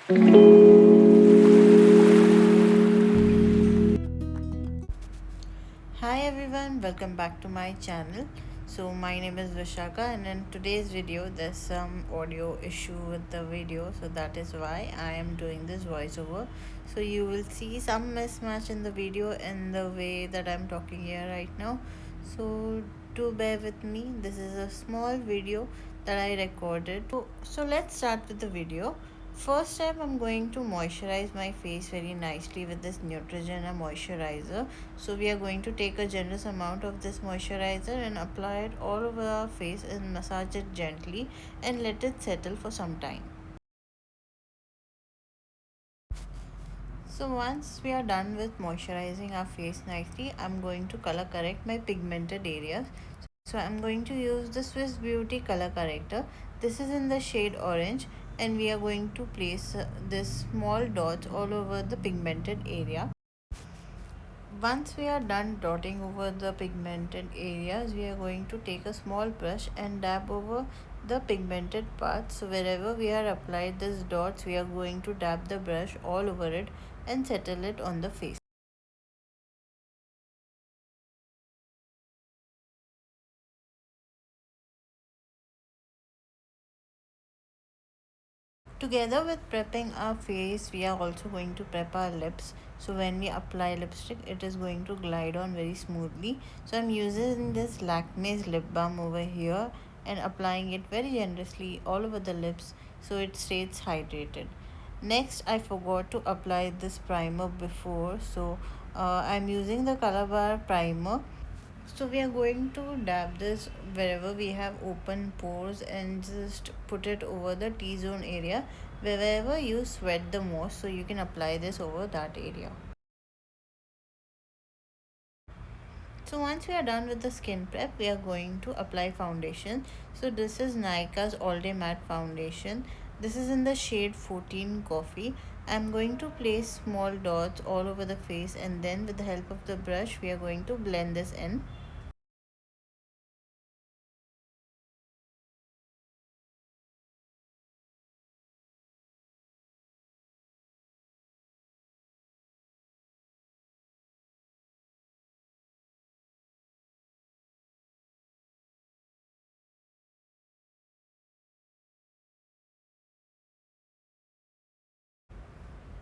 Hi everyone, welcome back to my channel. So my name is Vishaka, and in today's video there's some audio issue with the video, so that is why I am doing this voiceover. So you will see some mismatch in the video in the way that I'm talking here right now. So do bear with me. This is a small video that I recorded. So let's start with the video. First step, I'm going to moisturize my face very nicely with this Neutrogena moisturizer. So we are going to take a generous amount of this moisturizer and apply it all over our face and massage it gently and let it settle for some time. So once we are done with moisturizing our face nicely, I'm going to color correct my pigmented areas. So I'm going to use the Swiss Beauty color corrector. This is in the shade orange, and we are going to place this small dots all over the pigmented area. Once we are done dotting over the pigmented areas, we are going to take a small brush and dab over the pigmented parts. So wherever we are applied these dots, we are going to dab the brush all over it and settle it on the face. Together with prepping our face, we are also going to prep our lips. So when we apply lipstick, it is going to glide on very smoothly. So I'm using this Lakme's lip balm over here and applying it very generously all over the lips so it stays hydrated. Next, I forgot to apply this primer before, so I'm using the Color Bar primer. So we are going to dab this wherever we have open pores and just put it over the T-zone area wherever you sweat the most, so you can apply this over that area. So once we are done with the skin prep, we are going to apply foundation. So this is Nykaa's All Day Matte Foundation. This is in the shade 14 Coffee. I'm going to place small dots all over the face, and then with the help of the brush, we are going to blend this in.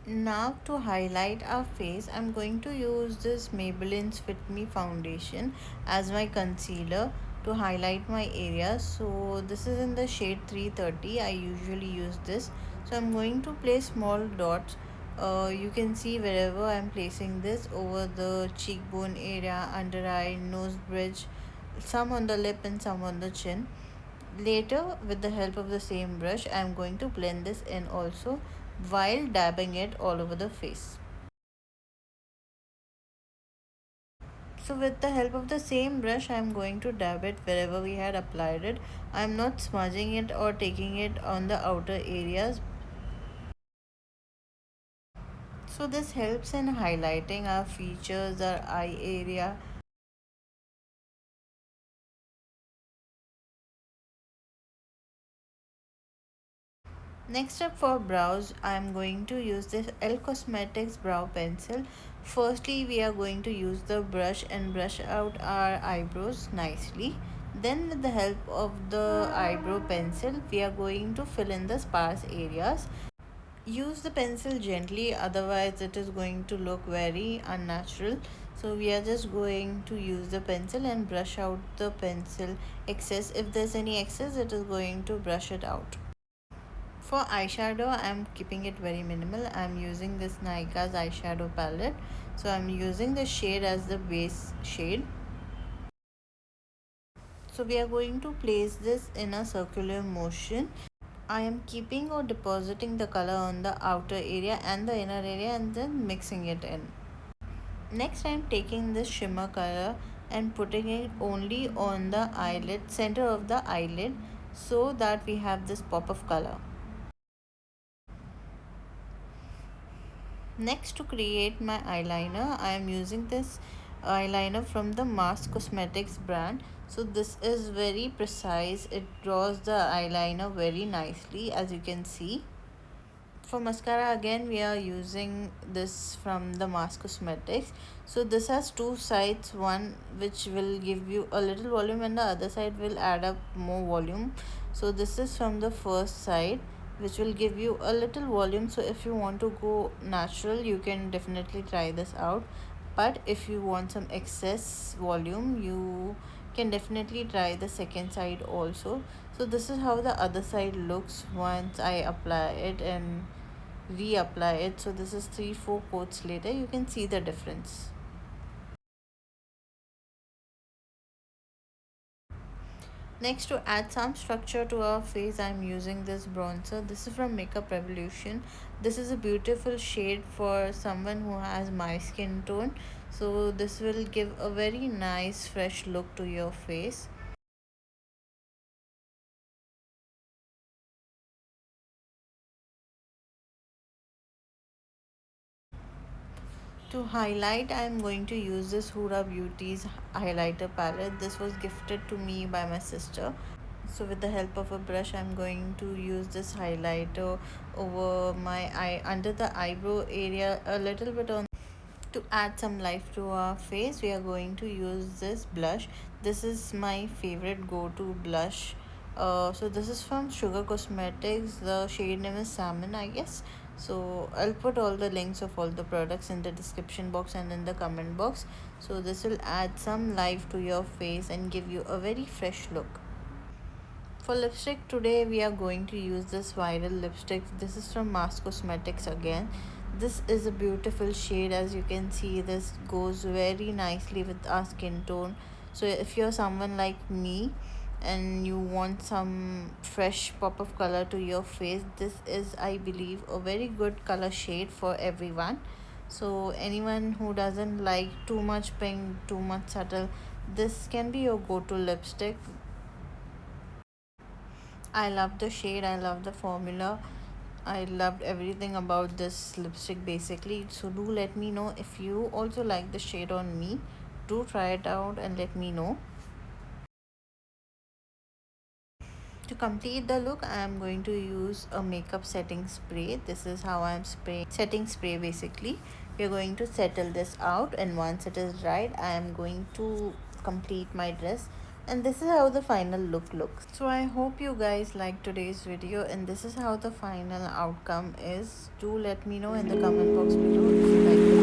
Now to highlight our face, I'm going to use this Maybelline's Fit Me foundation as my concealer to highlight my areas. So this is in the shade 330. I usually use this. So I'm going to place small dots. You can see wherever I'm placing this over the cheekbone area, under eye, nose bridge, some on the lip and some on the chin. Later, with the help of the same brush, I am going to blend this in also while dabbing it all over the face. So with the help of the same brush, I am going to dab it wherever we had applied it. I am not smudging it or taking it on the outer areas. So this helps in highlighting our features, our eye area. Next up for brows, I am going to use this L Cosmetics brow pencil. Firstly, we are going to use the brush and brush out our eyebrows nicely. Then with the help of the eyebrow pencil, we are going to fill in the sparse areas. Use the pencil gently, otherwise it is going to look very unnatural. So we are just going to use the pencil and brush out the pencil excess. If there's any excess, it is going to brush it out. For eyeshadow, I'm keeping it very minimal. I'm using this Nykaa's eyeshadow palette. So I'm using the shade as the base shade. So we are going to place this in a circular motion. I am keeping or depositing the color on the outer area and the inner area and then mixing it in. Next, I am taking this shimmer color and putting it only on the eyelid, center of the eyelid, so that we have this pop of color. Next, to create my eyeliner, I am using this eyeliner from the Mask Cosmetics brand. So this is very precise. It draws the eyeliner very nicely, as you can see. For mascara, again we are using this from the Mass Cosmetics. So this has two sides, one which will give you a little volume and the other side will add up more volume. So this is from the first side, which will give you a little volume. So if you want to go natural, you can definitely try this out, but if you want some excess volume, you can definitely try the second side also. So this is how the other side looks once I apply it and reapply it. So this is 3-4 coats later, you can see the difference. Next, to add some structure to our face, I'm using this bronzer. This is from Makeup Revolution. This is a beautiful shade for someone who has my skin tone. So this will give a very nice fresh look to your face. To highlight, I'm going to use this Huda Beauty's highlighter palette. This was gifted to me by my sister. So with the help of a brush, I'm going to use this highlighter over my eye, under the eyebrow area, a little bit on. To add some life to our face, we are going to use this blush. This is my favorite go-to blush. So this is from Sugar Cosmetics. The shade name is Salmon, I guess. So I'll put all the links of all the products in the description box and in the comment box. So this will add some life to your face and give you a very fresh look. For lipstick, today we are going to use this viral lipstick. This is from Mass Cosmetics again. This is a beautiful shade. As you can see, this goes very nicely with our skin tone. So if you're someone like me and you want some fresh pop of color to your face, this is, I believe, a very good color shade for everyone. So anyone who doesn't like too much pink, too much subtle, this can be your go-to lipstick. I love the shade, I love the formula. I loved everything about this lipstick basically. So do let me know if you also like the shade on me. Do try it out and let me know. To complete the look, I am going to use a makeup setting spray. This is how I am spraying setting spray basically. We are going to settle this out, and once it is dried, I am going to complete my dress, and this is how the final look looks. So I hope you guys liked today's video, and this is how the final outcome is. Do let me know in the comment box below if you like the